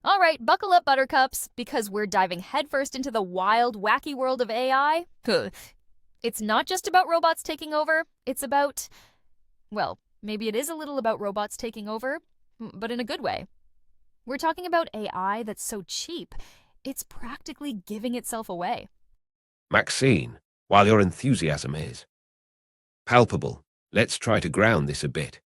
All right, buckle up, buttercups, because we're diving headfirst into the wild, wacky world of AI. It's not just about robots taking over, it's about, well, maybe it is a little about robots taking over, but in a good way. We're talking about AI that's so cheap, it's practically giving itself away. Maxine, while your enthusiasm is palpable, let's try to ground this a bit.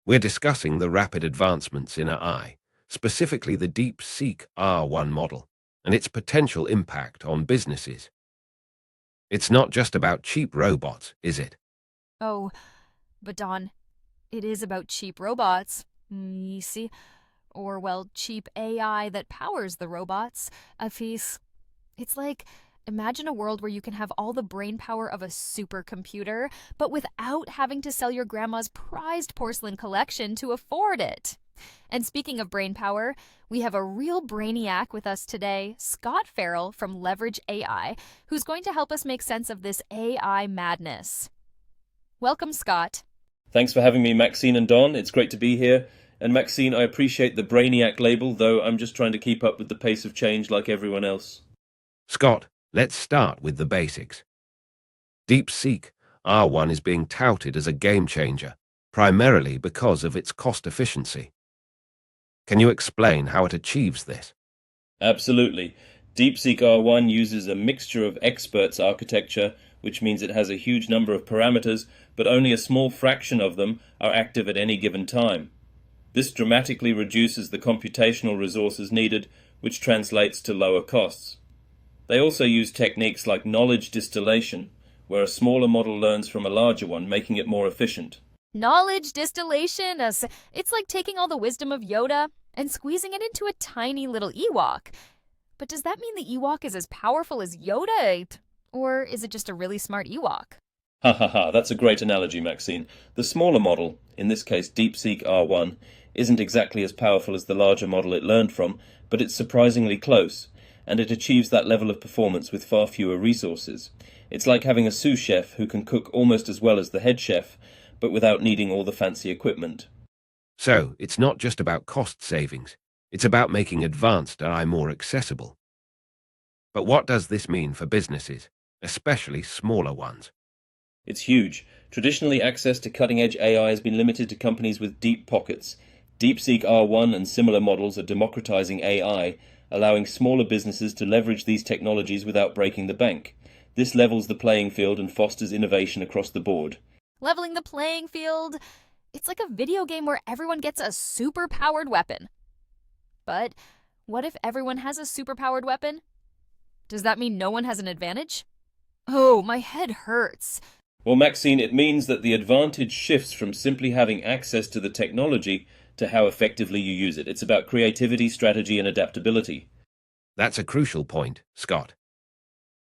We're discussing the rapid advancements in AI, specifically the DeepSeek R1 model, and its potential impact on businesses. It's not just about cheap robots, is it? Oh, but Don, it is about cheap robots. You see? Or, well, cheap AI that powers the robots. Afis. It's like, imagine a world where you can have all the brain power of a supercomputer, but without having to sell your grandma's prized porcelain collection to afford it. And speaking of brain power, we have a real brainiac with us today, Scott Farrell from Leverage AI, who's going to help us make sense of this AI madness. Welcome, Scott. Thanks for having me, Maxine and Don. It's great to be here. And Maxine, I appreciate the Brainiac label, though I'm just trying to keep up with the pace of change like everyone else. Scott, let's start with the basics. DeepSeek R1 is being touted as a game changer, primarily because of its cost efficiency. Can you explain how it achieves this? Absolutely. DeepSeek R1 uses a mixture of experts architecture, which means it has a huge number of parameters, but only a small fraction of them are active at any given time. This dramatically reduces the computational resources needed, which translates to lower costs. They also use techniques like knowledge distillation, where a smaller model learns from a larger one, making it more efficient. Knowledge distillation, it's like taking all the wisdom of Yoda and squeezing it into a tiny little Ewok. But does that mean the Ewok is as powerful as Yoda? Or is it just a really smart Ewok? Ha ha ha, that's a great analogy, Maxine. The smaller model, in this case DeepSeek R1, isn't exactly as powerful as the larger model it learned from, but it's surprisingly close, and it achieves that level of performance with far fewer resources. It's like having a sous chef who can cook almost as well as the head chef, but without needing all the fancy equipment. So, it's not just about cost savings, it's about making advanced AI more accessible. But what does this mean for businesses, especially smaller ones? It's huge. Traditionally, access to cutting-edge AI has been limited to companies with deep pockets. DeepSeek R1 and similar models are democratizing AI, allowing smaller businesses to leverage these technologies without breaking the bank. This levels the playing field and fosters innovation across the board. Leveling the playing field? It's like a video game where everyone gets a super-powered weapon. But what if everyone has a super-powered weapon? Does that mean no one has an advantage? Oh, my head hurts. Well, Maxine, it means that the advantage shifts from simply having access to the technology to how effectively you use it. It's about creativity, strategy, and adaptability. That's a crucial point, Scott.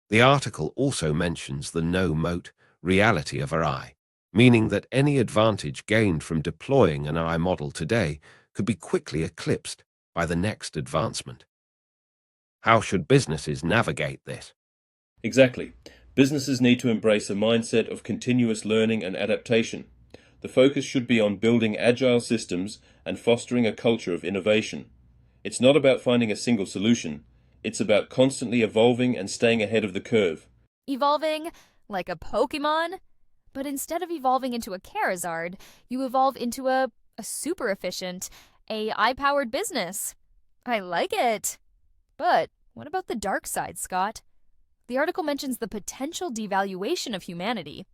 The article also mentions the no moat reality of AI, meaning that any advantage gained from deploying an AI model today could be quickly eclipsed by the next advancement. How should businesses navigate this? Exactly. Businesses need to embrace a mindset of continuous learning and adaptation. The focus should be on building agile systems and fostering a culture of innovation. It's not about finding a single solution. It's about constantly evolving and staying ahead of the curve. Evolving like a Pokemon? But instead of evolving into a Charizard, you evolve into a super efficient, AI-powered business. I like it. But what about the dark side, Scott? The article mentions the potential devaluation of humanity.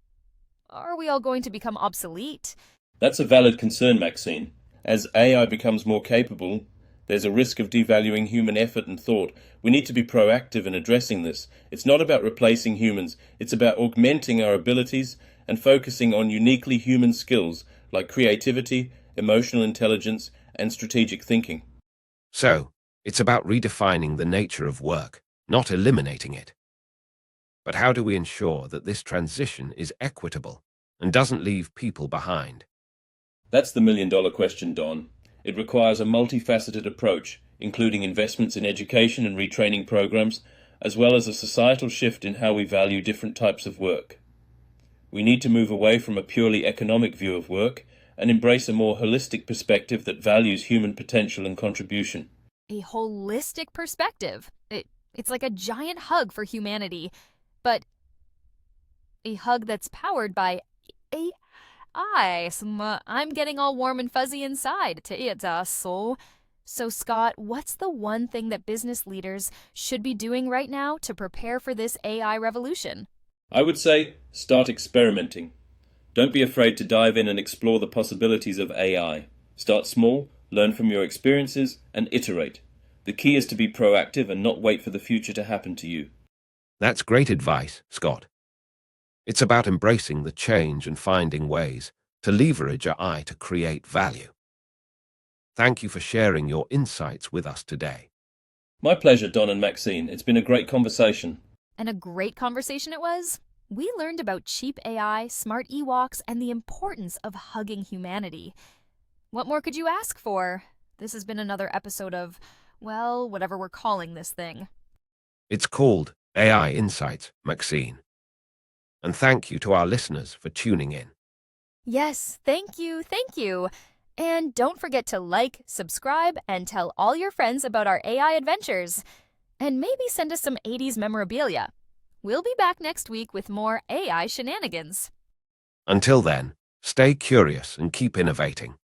Are we all going to become obsolete? That's a valid concern, Maxine. As AI becomes more capable, there's a risk of devaluing human effort and thought. We need to be proactive in addressing this. It's not about replacing humans. It's about augmenting our abilities and focusing on uniquely human skills like creativity, emotional intelligence, and strategic thinking. So, it's about redefining the nature of work, not eliminating it. But how do we ensure that this transition is equitable and doesn't leave people behind? That's the million-dollar question, Don. It requires a multifaceted approach, including investments in education and retraining programs, as well as a societal shift in how we value different types of work. We need to move away from a purely economic view of work and embrace a more holistic perspective that values human potential and contribution. a holistic perspective. It's like a giant hug for humanity, but a hug that's powered by AI. I'm getting all warm and fuzzy inside. So, Scott, what's the one thing that business leaders should be doing right now to prepare for this AI revolution? I would say start experimenting. Don't be afraid to dive in and explore the possibilities of AI. Start small, learn from your experiences, and iterate. The key is to be proactive and not wait for the future to happen to you. That's great advice, Scott. It's about embracing the change and finding ways to leverage AI to create value. Thank you for sharing your insights with us today. My pleasure, Don and Maxine. It's been a great conversation. And a great conversation it was. We learned about cheap AI, smart Ewoks, and the importance of hugging humanity. What more could you ask for? This has been another episode of, well, whatever we're calling this thing. It's called AI Insights, Maxine. And thank you to our listeners for tuning in. Yes, thank you, thank you. And don't forget to like, subscribe, and tell all your friends about our AI adventures. And maybe send us some 80s memorabilia. We'll be back next week with more AI shenanigans. Until then, stay curious and keep innovating.